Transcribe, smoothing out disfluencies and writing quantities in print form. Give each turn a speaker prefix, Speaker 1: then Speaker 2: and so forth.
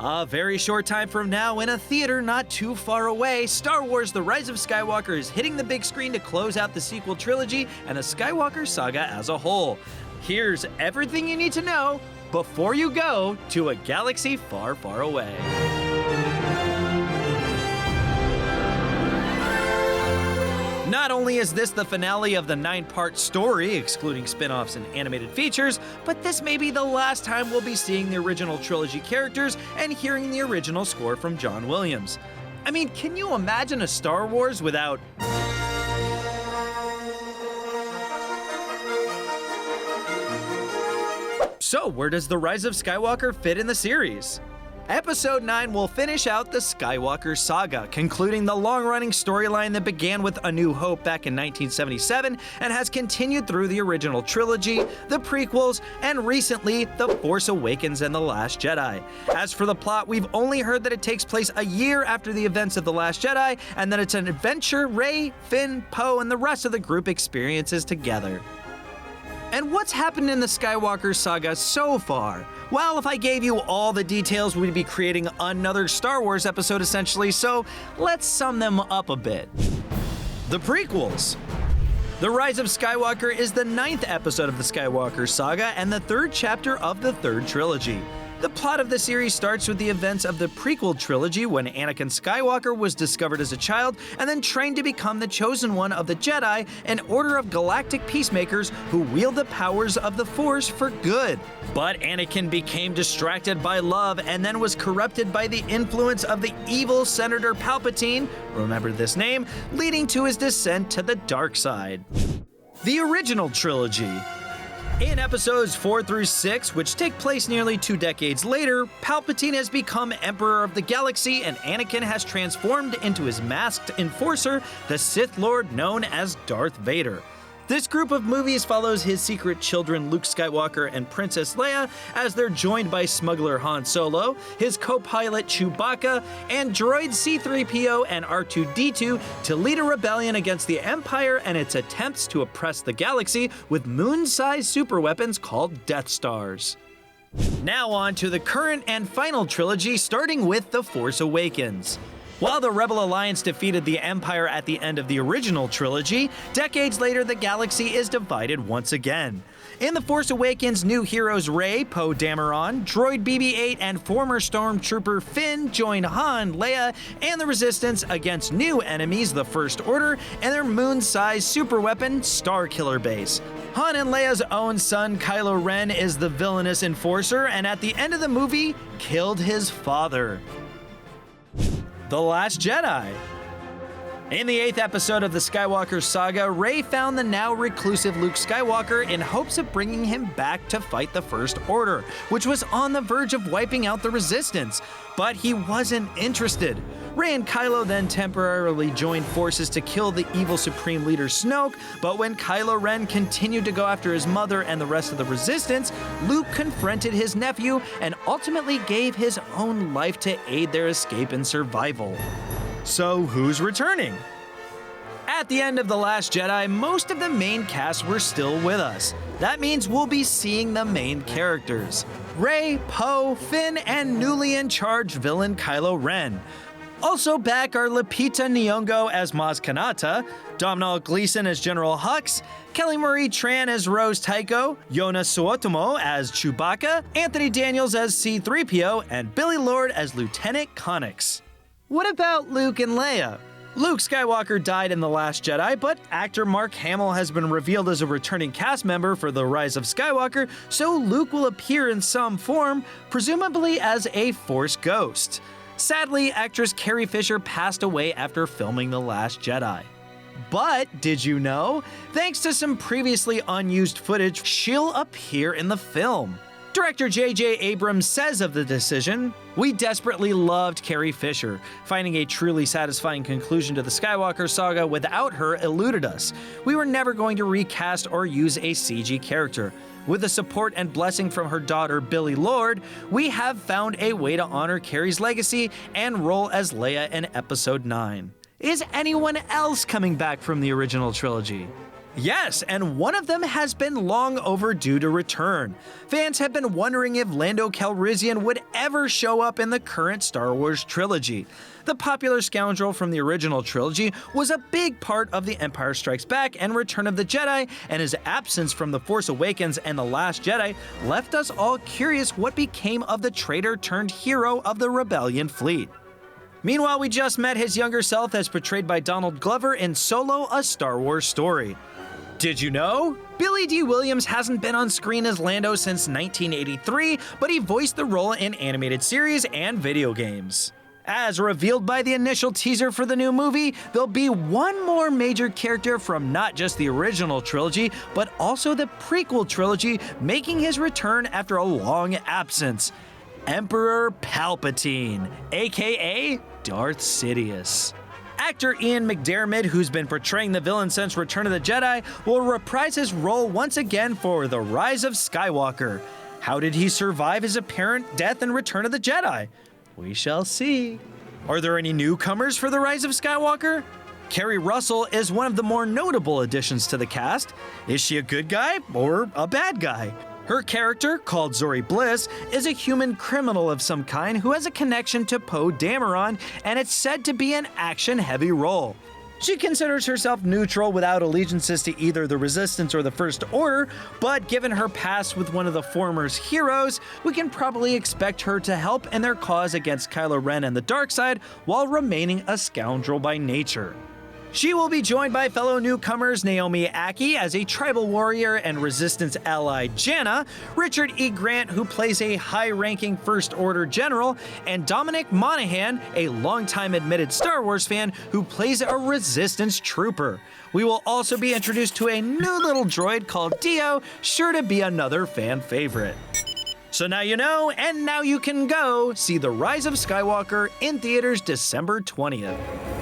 Speaker 1: A very short time from now, in a theater not too far away, Star Wars The Rise of Skywalker is hitting the big screen to close out the sequel trilogy and the Skywalker saga as a whole. Here's everything you need to know before you go to a galaxy far, far away. Not only is this the finale of the 9-part story, excluding spin-offs and animated features, but this may be the last time we'll be seeing the original trilogy characters and hearing the original score from John Williams. I mean, can you imagine a Star Wars without... So, where does The Rise of Skywalker fit in the series? Episode 9 will finish out the Skywalker saga, concluding the long-running storyline that began with A New Hope back in 1977 and has continued through the original trilogy, the prequels, and recently, The Force Awakens and The Last Jedi. As for the plot, we've only heard that it takes place a year after the events of The Last Jedi, and that it's an adventure Rey, Finn, Poe, and the rest of the group experiences together. And what's happened in the Skywalker saga so far? Well, if I gave you all the details, we'd be creating another Star Wars episode essentially, so let's sum them up a bit. The prequels. The Rise of Skywalker is the 9th episode of the Skywalker saga and the 3rd chapter of the 3rd trilogy. The plot of the series starts with the events of the prequel trilogy when Anakin Skywalker was discovered as a child and then trained to become the chosen one of the Jedi, an order of galactic peacemakers who wield the powers of the Force for good. But Anakin became distracted by love and then was corrupted by the influence of the evil Senator Palpatine, remember this name, leading to his descent to the dark side. The original trilogy. In episodes 4 through 6, which take place nearly 2 decades later, Palpatine has become Emperor of the Galaxy and Anakin has transformed into his masked enforcer, the Sith Lord known as Darth Vader. This group of movies follows his secret children Luke Skywalker and Princess Leia as they're joined by smuggler Han Solo, his co-pilot Chewbacca, and droid C-3PO and R2-D2 to lead a rebellion against the Empire and its attempts to oppress the galaxy with moon-sized superweapons called Death Stars. Now on to the current and final trilogy, starting with The Force Awakens. While the Rebel Alliance defeated the Empire at the end of the original trilogy, decades later the galaxy is divided once again. In The Force Awakens, new heroes Rey, Poe Dameron, droid BB-8, and former Stormtrooper Finn join Han, Leia, and the Resistance against new enemies, the First Order, and their moon-sized superweapon, Starkiller Base. Han and Leia's own son, Kylo Ren, is the villainous enforcer, and at the end of the movie, killed his father. The Last Jedi. In the 8th episode of the Skywalker saga, Rey found the now reclusive Luke Skywalker in hopes of bringing him back to fight the First Order, which was on the verge of wiping out the Resistance, but he wasn't interested. Rey and Kylo then temporarily joined forces to kill the evil Supreme Leader Snoke, but when Kylo Ren continued to go after his mother and the rest of the Resistance, Luke confronted his nephew and ultimately gave his own life to aid their escape and survival. So who's returning? At the end of The Last Jedi, most of the main cast were still with us. That means we'll be seeing the main characters: Rey, Poe, Finn, and newly in charge villain Kylo Ren. Also back are Lupita Nyong'o as Maz Kanata, Domhnall Gleeson as General Hux, Kelly Marie Tran as Rose Tycho, Yona Suotomo as Chewbacca, Anthony Daniels as C-3PO, and Billy Lord as Lieutenant Connix. What about Luke and Leia? Luke Skywalker died in The Last Jedi, but actor Mark Hamill has been revealed as a returning cast member for The Rise of Skywalker, so Luke will appear in some form, presumably as a Force ghost. Sadly, actress Carrie Fisher passed away after filming The Last Jedi. But did you know? Thanks to some previously unused footage, she'll appear in the film. Director J.J. Abrams says of the decision, "We desperately loved Carrie Fisher. Finding a truly satisfying conclusion to the Skywalker saga without her eluded us. We were never going to recast or use a CG character. With the support and blessing from her daughter Billy Lord, we have found a way to honor Carrie's legacy and role as Leia in Episode 9. Is anyone else coming back from the original trilogy? Yes, and one of them has been long overdue to return. Fans have been wondering if Lando Calrissian would ever show up in the current Star Wars trilogy. The popular scoundrel from the original trilogy was a big part of The Empire Strikes Back and Return of the Jedi, and his absence from The Force Awakens and The Last Jedi left us all curious what became of the traitor turned hero of the Rebellion fleet. Meanwhile, we just met his younger self as portrayed by Donald Glover in Solo: A Star Wars Story. Did you know? Billy D. Williams hasn't been on screen as Lando since 1983, but he voiced the role in animated series and video games. As revealed by the initial teaser for the new movie, there'll be one more major character from not just the original trilogy, but also the prequel trilogy, making his return after a long absence. Emperor Palpatine, aka Darth Sidious. Actor Ian McDiarmid, who's been portraying the villain since Return of the Jedi, will reprise his role once again for The Rise of Skywalker. How did he survive his apparent death in Return of the Jedi? We shall see. Are there any newcomers for The Rise of Skywalker? Keri Russell is one of the more notable additions to the cast. Is she a good guy or a bad guy? Her character, called Zori Bliss, is a human criminal of some kind who has a connection to Poe Dameron, and it's said to be an action-heavy role. She considers herself neutral without allegiances to either the Resistance or the First Order, but given her past with one of the former's heroes, we can probably expect her to help in their cause against Kylo Ren and the dark side while remaining a scoundrel by nature. She will be joined by fellow newcomers Naomi Ackie as a tribal warrior and Resistance ally Janna, Richard E. Grant, who plays a high-ranking First Order general, and Dominic Monaghan, a longtime admitted Star Wars fan who plays a Resistance trooper. We will also be introduced to a new little droid called Dio, sure to be another fan favorite. So now you know, and now you can go see The Rise of Skywalker in theaters December 20th.